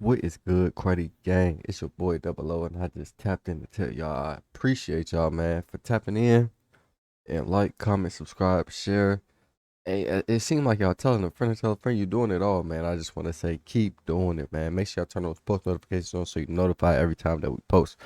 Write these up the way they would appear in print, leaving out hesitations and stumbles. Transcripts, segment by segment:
What is good, Cruddy Gang? It's your boy Double O, and I just tapped in to tell y'all I appreciate y'all, man, for tapping in and like, comment, subscribe, share. Hey, it seemed like y'all telling a friend to tell a friend you're doing it all, man. I just want to say keep doing it, man. Make sure y'all turn those post notifications on so you're notified every time that we post.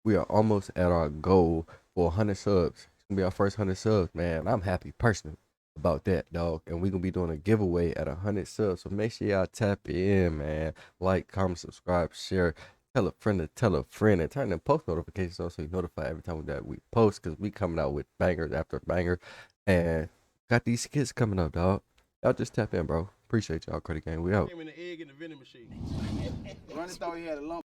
We are almost at our goal for 100 subs. It's gonna be our first 100 subs, man. I'm happy personally about that, dog. And we're gonna be doing a giveaway at 100 subs. So make sure y'all tap in, man. Like, comment, subscribe, share. Tell a friend to tell a friend, and turn the post notifications on so you notify every time that we post, because we coming out with bangers after banger. And got these skits coming up, dog. Y'all just tap in, bro. Appreciate y'all, Cruddy Gang. We out. Him in the egg in the vending machine. Ronnie thought he had a lump.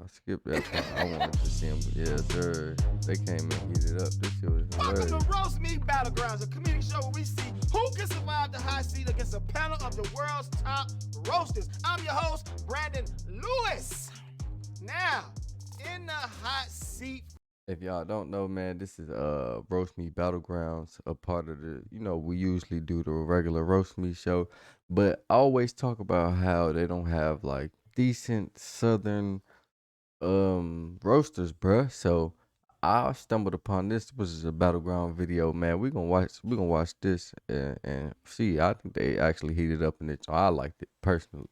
Skip that part. I wanted to see him, but yes, sir. They came and heated up. This shit was hilarious. Welcome to Roast Me Battlegrounds, a comedic show where we see who can survive the hot seat against a panel of the world's top roasters. I'm your host, Brandon Lewis. Now, in the hot seat. If y'all don't know, man, this is Roast Me Battlegrounds, a part of the, we usually do the regular Roast Me show, but I always talk about how they don't have like decent southern roasters, bruh. So I stumbled upon this, which is a battleground video, man. We're gonna watch this and see. I think they actually heated up in it. So I liked it personally.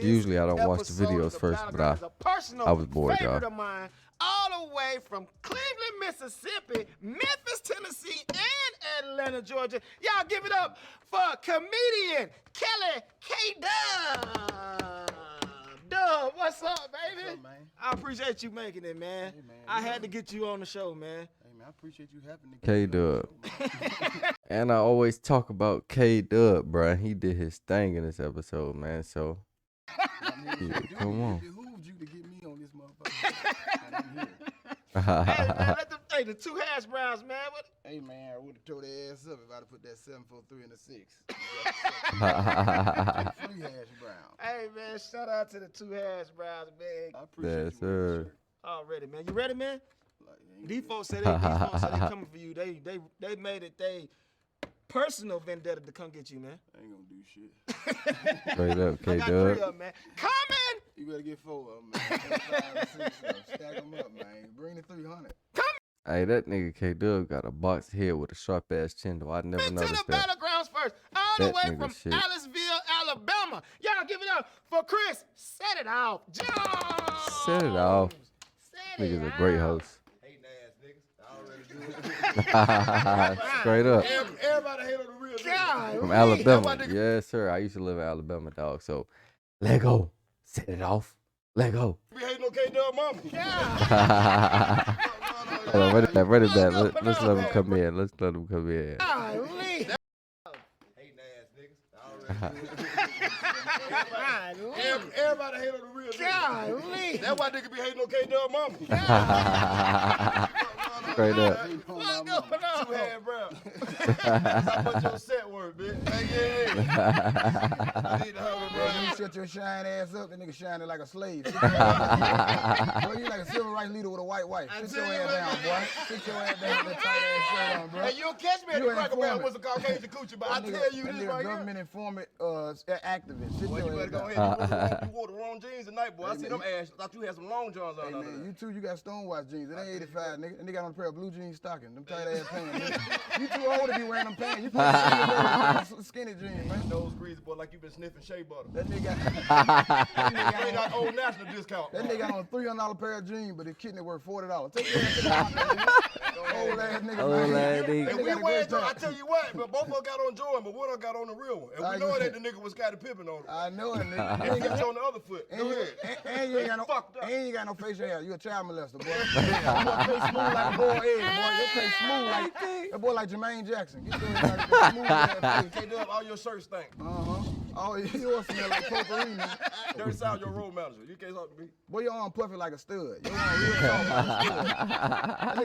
Usually I don't watch the videos first, but I was bored, y'all. Of mine, all the way from Cleveland, Mississippi, Memphis, Tennessee, and Atlanta, Georgia. Y'all give it up for comedian Kelly KDubb. Dub, what's up, baby? What's up, man? I appreciate you making it, man. Hey, man. I had to get you on the show, man. Hey, man, I appreciate you having me. KDubb. And I always talk about KDubb, bruh. He did his thing in this episode, man. So yeah, come on. It behooved you to get me on this motherfucker. Hey, man, hey, the two hash browns, man. What? Hey, man, I would have tore their ass up if I'd have put that 743 in the 6. 3 hash brown. Hey, man, shout out to the two hash browns, man. I appreciate Yes, you. sir. Already, man. You ready, man? Like, These folks said they coming for you. They made it they personal vendetta to come get you, man. I ain't gonna do shit. Straight up, I got 3 of KDubb. them, man. Coming! You better get 4 of them, man. 5 or 6 of them. Stack them up, man. Bring the 300. Hey, that nigga KDubb got a boxed head with a sharp ass chin, though. I never Been to noticed the that. Battlegrounds first, all the That way nigga from shit. Aliceville, Alabama. Y'all give it up for Chris. Set it off, Jones. Set it off. Set it Nigga's a great off. host. Hating ass niggas. I already do it. Straight up. Everybody hate on the real nigga. God, From we- Alabama. that's why Yes, sir. I used to live in Alabama, dog. So let go. Set it off. Let go. We hating on KDubb mama. God, Hold on, run it back. Let's let him come in. Let's let him come in. golly. Hating ass niggas. I already do it. Golly. Everybody hate on the real nigga. Golly. That's why nigga be hating on KDubb mama. Straight up. What's going on? 2 hand brown. That's how much your set worth, bitch. Hey, yeah. I need to hurry, bro. You shut your shine ass up, that nigga shining like a slave. Boy, you like a civil rights leader with a white wife. Sit your ass down, boy. Sit your ass down with that tight ass shirt on, bro. Hey, you'll catch me at You the an Cracker Barrel informant. with a Caucasian coochie, but I That tell you that this nigga right government here. informant activist. Sit Boy, you your better ass go down. ahead. You wore the wrong jeans tonight, boy. I see them ass. I thought you had some long johns on Hey, under man, there. you too, you got stonewatch jeans. It ain't 85, nigga. And they got on a pair of blue jeans stockings. Them tight ass pants, nigga. You too old to be wearing them pants. You put skinny jeans, man. Nose greasy, boy, like you been sniffing shea butter. That nigga They got Old National discount. That nigga got on a $300 pair of jeans, but his kidney worth $40. Take your ass to the hospital, nigga. Old ass nigga, Old man. ass nigga. That And nigga we got a wear great I time. tell you what, but both of us got on Jordan, but one of us got on the real one. And we know that the nigga was Scottie Pippen on it. I know it, nigga. And And he got you on the other foot. Go ahead. you ain't got no, Fucked up. and you ain't got no facial hair. You a child molester, boy. Your face smooth like a boy egg, boy. Your face smooth like that boy like Jermaine Jackson. Get your ass out of there, smooth ass face. KDubb, all your shirts stink. Oh, yours smell like potpourri, nigga. Dirty South, your road manager. You can't talk to me. Boy, your arm puffy like a stud. Your arm real soft like a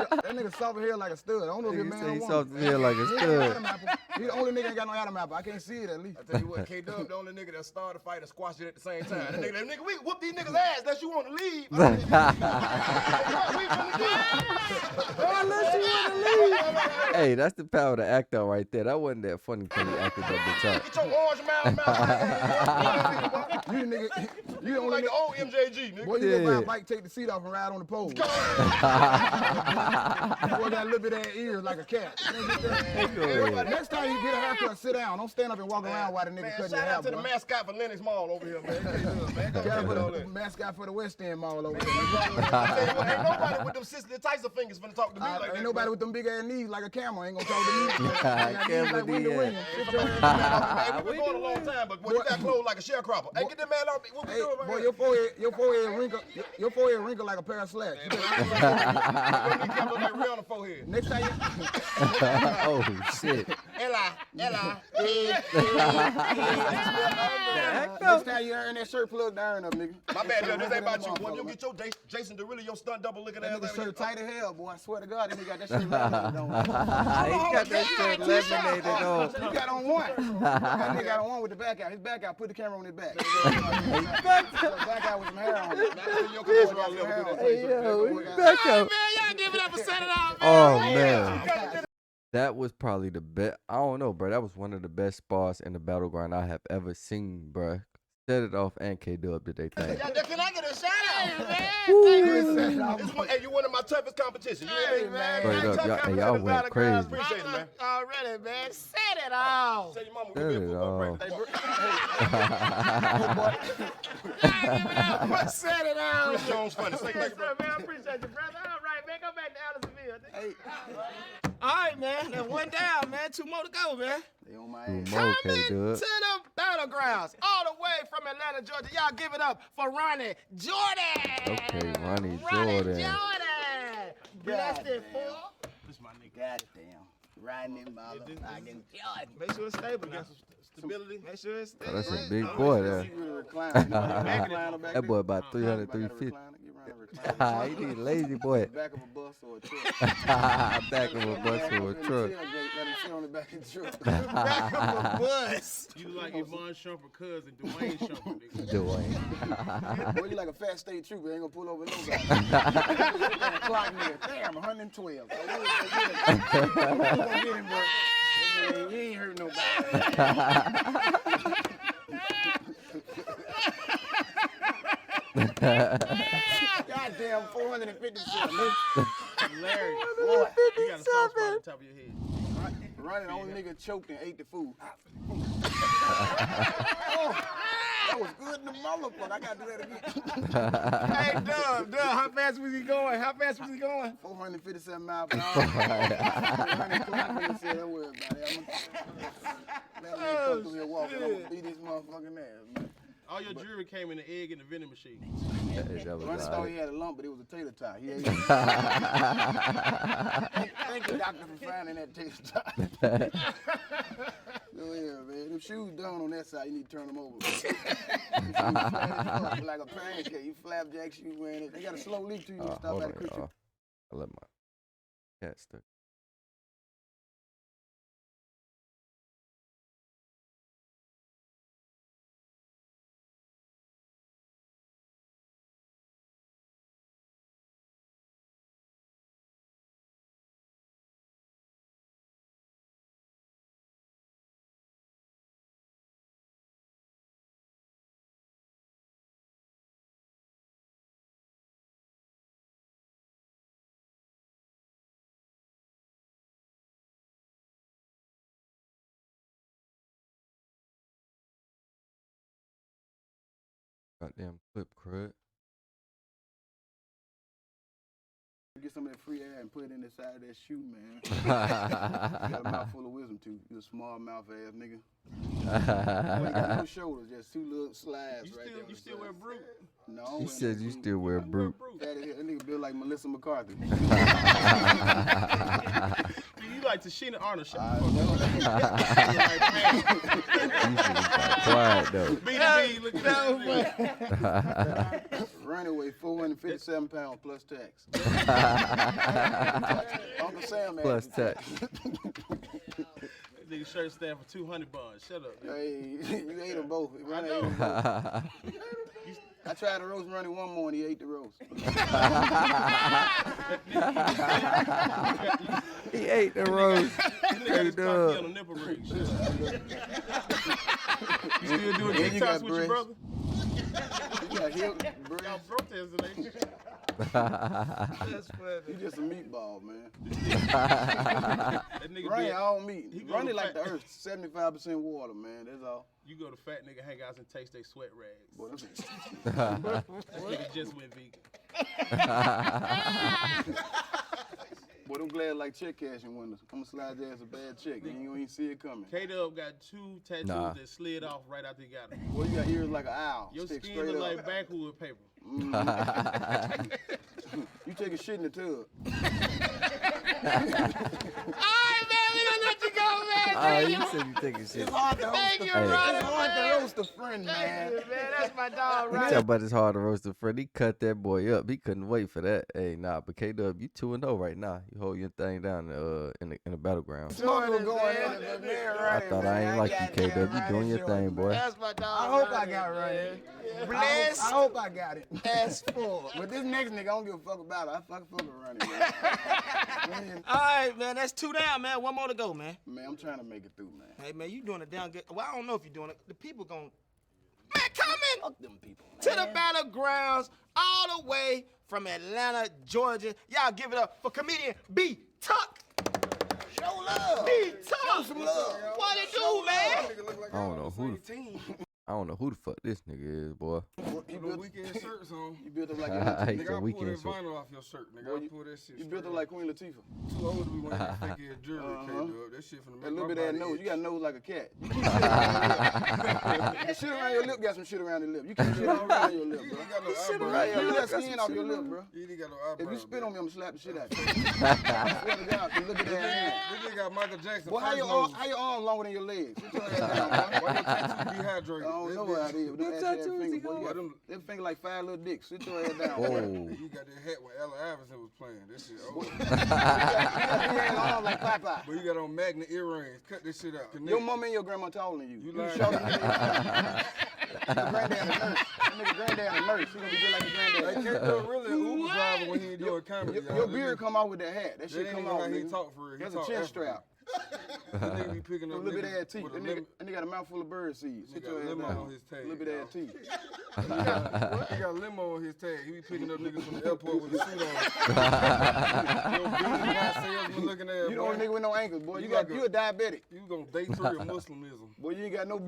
stud. That nigga soft hair like a stud. I don't know if you're a man or He woman. soft his head like a He ain't got no stud. Adam apple. He the only nigga ain't got no Adam apple. I can't see it at least. I tell you what, KDubb, the only nigga that started the fight and squashed it at the same time. That nigga, we whoop these niggas' ass unless you want to leave. We finna do. Unless you want to leave. Hey, that's the power of the actor right there. That wasn't that funny till he acted that bitch out. Get your orange mouth You nigga, you don't like the old MJG, nigga. Boy, you gonna buy a bike, take the seat off, and ride on the pole. Boy, got a little bit of that ears like a cat. Next time you get a haircut, sit down. Don't stand up and walk around while the nigga cutting your hair. Shout out to the mascot for Lennox Mall over here, man. Shout out to the mascot for the West End Mall over here. Ain't nobody with them Cicely Tyson fingers finna talk to me like that. Ain't nobody with them big ass knees like a camel ain't gonna talk to me. Camel Wendy D, Williams. Sit your ass Man, we been going a long time, but boy, you got clothes like a sharecropper. Hey, get that man off me. What we down. doing, Hey, man? boy, your forehead wrinkle like a pair of slacks. Hey, boy, you kept on that Rihanna forehead. Next time you, Oh shit. Ella. next time you earn that shirt, plug the iron up, nigga. My bad, this ain't about you. When you get your Jason Derulo, your stunt double looking That ass. nigga shirt tight as hell, boy. I swear to God, that nigga got that shirt laminated on. He got that shit laminated on. He got on one. That nigga got on one with the back out. His back out. Put the camera on his back. Back out with some hair on it. Hey, yo, he back up. Man, y'all give it up and set it off, man. Oh man. That was probably the best. I don't know, bro. That was one of the best spars in the Battleground I have ever seen, bro. Set it off and KDubb did they thing. Can I get a shout out? Hey, you one of my toughest competition. Hey, man. Straight up, y'all went crazy. Appreciate it, man. Already, man. Set it off. Tell your mama Set we it be a football practice. Set it off. Chris Jones funny. Say Yes, thank you, sir, bro. man. I appreciate you, brother. All right, man. Go back to Allisonville. Hey. All right, man. That one down, man. 2 more to go, man. They on my Two ass. more Coming to KDubb. the Battlegrounds, all the way from Atlanta, Georgia. Y'all give it up for Ronnie Jordan. Okay, Ronnie Ronnie Jordan. Jordan. Blessed it, fool. Goddamn. Riding in motherfucking Jordan. Make sure it's stable. Got some Stability. Make sure it's Oh, stable. that's a big boy there. That boy about Back 300, 350. He need a lazy boy. Back of a bus or a truck. Back of a bus or a truck. Let him sit on the back of the truck. Back of a bus. You like Yvonne Shumpert cousin, Dwayne Shumpert. nigga. Dwayne. Boy, you like a fat state trooper. Ain't gonna pull over nobody. Clock nigga. Damn, 112. I gonna get him, bro. He ain't hurt nobody. Goddamn 457. Larry, Boy, you got a soft spot on the top of your head. Ronnie, the only nigga choked and ate the food. Oh, that was good in the motherfucker. I gotta do that again. Hey, Dub, how fast was he going? 457 miles per hour. Ronnie clocked me and said, don't worry about it. Let me come through here walking. I'm gonna beat his motherfucking ass, man. All your jewelry came in the egg and the vending machine. That Ronnie was thought all he right. had a lump, but it was a tater tot. He ate it. Thank you, doctor, for finding that tater tot. Go ahead, man. Them shoes done on that side. You need to turn them over. Like a pancake. You flapjack shoes wearing it. They got a slow leak too. You need to stop Hold at on, a creature. y'all. I let my cat stuck. Goddamn clip crud. Get some of that free air and put it in the side of that shoe, man. You got a mouth full of wisdom tooth. You a small mouth ass nigga. You ain't got no shoulders, just 2 little slides right there. You still wear brute? No. He said you still wear brute. That nigga built like Melissa McCarthy. You like Tashina Arnold. Shut I the fuck You should be quiet though. up. B2B, look at Ronnie weigh 457 pounds plus tax. Uncle Sam asked Plus me. tax. That nigga shirt stand for 200 bonds. Shut up. Yo. Hey, you ate them both. Ronnie ate them both. I tried to roast Ronnie one morning, he ate the roast. He ate the roast. That nigga got his cocky KDubb. on the nipple ring. Shut up. You still doing And you got TikToks with your breasts. brother? You got hip, Y'all breast. protesting, ain't you? That's funny. You just a meatball, man. That nigga Ronnie be, all meat. he go Ronnie to like the fat- earth, 75% water, man. That's all. you go to fat nigga hangouts and taste they sweat rags. Boy, that's That nigga just went vegan. Boy, them glad like check cashing windows. I'm gonna slide your ass a bad check. And you ain't see it coming. KDubb got 2 tattoos Nah. that slid off right after he got them. Boy, you got ears like an owl. Your Stick skin straight look up. like backwood paper. You take a shit in the tub. Alright, man, we gonna let you go, man. Oh, Thank you you. said you taking shit. It's hard to roast Thank a you, Hey. Ronnie, It's hard to man. roast a friend, Thank man. you, man. That's my dog, You Ronnie. talk about it's hard to roast a friend. He cut that boy up. He couldn't wait for that. Hey, nah, but KDubb, you 2-0 right now. You hold your thing down in the battleground. Smoker Jordan, going man. in it, but man, I Ronnie, thought man, I ain't like you, got KDubb. You Ronnie doing your Jordan, thing, man. boy. That's my dog. I hope I Ronnie, got Ronnie. man. I Blessed hope I got it. as fuck. But this next nigga, I don't give a fuck about it. I fuck with Ronnie, man. All right, man. That's 2 down, man. 1 more to go, man. Man, I'm trying to make it through, man. Hey, man, you doing it down good. Well, I don't know if you're doing it. The people gon' man, coming Fuck them people, man. to the Battlegrounds all the way from Atlanta, Georgia. Y'all give it up for comedian B Tuck. Show love. B Tuck. Show some love. What it do, man? I don't know who the fuck this nigga is, boy. You Put built, weekend shirts on. you built up like I your hate Nigga, I the pull weekend that shit. vinyl off your shirt. Nigga, Boy, I pull that shit. you built up like Queen Latifah. Too old to be wearing that fake ass jewelry, KDubb. That shit from the That little bit of that nose, you got a nose like a cat. You keep the shit around your lip got some shit around your lip. You keep shit all around your lip, You bro. ain't got no Shit eyebrows. around your lip, skin off your lip, bro. You ain't got no If eyebrows. you spit on me, I'm gonna slap the shit out you. I swear to God, look at that hand. This nigga got Michael Jackson. Boy, how your arm longer than your legs? Sit your ass down, boy. Why your tattoo dehydrated? I don't know what it is. Them ass ass fingers, boy. You got them finger like 5 little dicks. Sit your ass down, boy. Oh, You got that hat when Allen Iverson was playing. That shit over. You got big ass arm like Popeye. But you got on magnet earrings. Cut this shit out. Your mama and your grandma taller than you. You You lying. shorter than your granddad a nurse. That nigga granddad a nurse. He gonna be just like your Hey, granddad. KDubb really an Uber driver when he ain't doing comedy. Your beard come out with that hat. That That shit ain't come even out, how he nigga. talk for real. He That's a talk chin African. strap. That nigga be picking A up little bit of niggas ass teeth. with a That nigga got a mouthful of bird seeds. Sit He got your a ass limo down. on his tag. A little bit of ass teeth. He got a limo on his tag. He be picking up niggas from the airport with a suit on. Yo, big high salesman looking at. You don't nigga with no ankles, boy. You You like a- a diabetic. You gonna day 3 of Muslimism. Boy, you ain't got no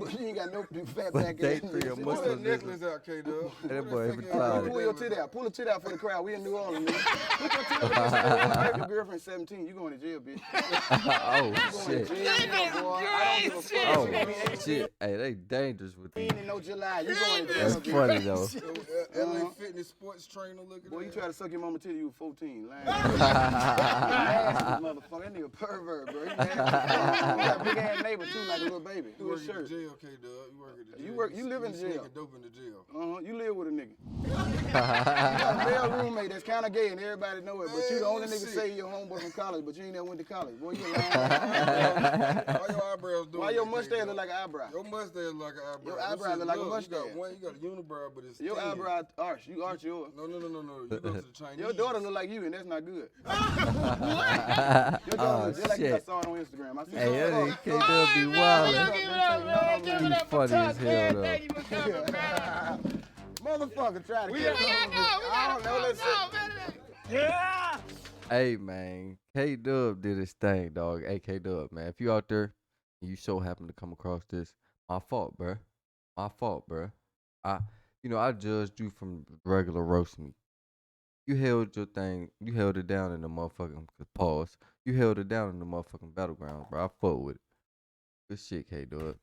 fat back Day ass. 3 of nigga. Pull Muslim. that necklace out, KDubb. That boy Pull that retarded. Pull your tit out. Pull a tit out for the crowd. We in New Orleans, nigga. Put your tit out. Your girlfriend 17. You going to jail, bitch. Oh, You going shit. to jail, boy. I don't give a fuck. Oh, You gonna be shit. Hey, they dangerous with these. 18 in no July. You going to jail, That's bitch. funny, though. LA Fitness sports trainer looking Boy, you at. try to suck your mama titty, you was 14. Lying. Nasty motherfucker. That nigga pervert, bro. He nasty. You got a big ass neighbor, too, like a little baby. You Through work his in the shirt. jail, KDubb. You work at the jail. You live in You jail. sneaking dope in the jail. You live with a nigga. You got a male roommate that's kind of gay and everybody know it, but you the only nigga say you're homeboy from college, but you ain't never went to college. Boy, you lying. Why your eyebrows doing Why your that, mustache KDubb? look like an eyebrow? Your mustache look like an eyebrow. Your That eyebrow shit look like a look, mustache. You got a unibrow, but it's Your thin. eyebrow arch. You arch yours. No. You go to the Chinese. Your daughter look like you, and that's not good. Your daughter Oh, look just like you. I shit. saw it on Instagram. I see Hey, that nigga All KDubb be right, man, we wildin'. gonna give it up, man. Give it up for Funny as Tuck, hell, man. though. Thank you for coming, man. Motherfucker, try to We kill gotta me. go. I don't know. Let's see. Yeah. Hey, man. KDubb did his thing, dog. Hey, KDubb, man. If you out there and you so happen to come across this, my fault, bruh. My fault, bruh. I judged you from regular roast meat. You held your thing. You held it down in the motherfucking pause. You held it down in the motherfucking Battlegrounds, bro. I fuck with it. Good shit, KDubb.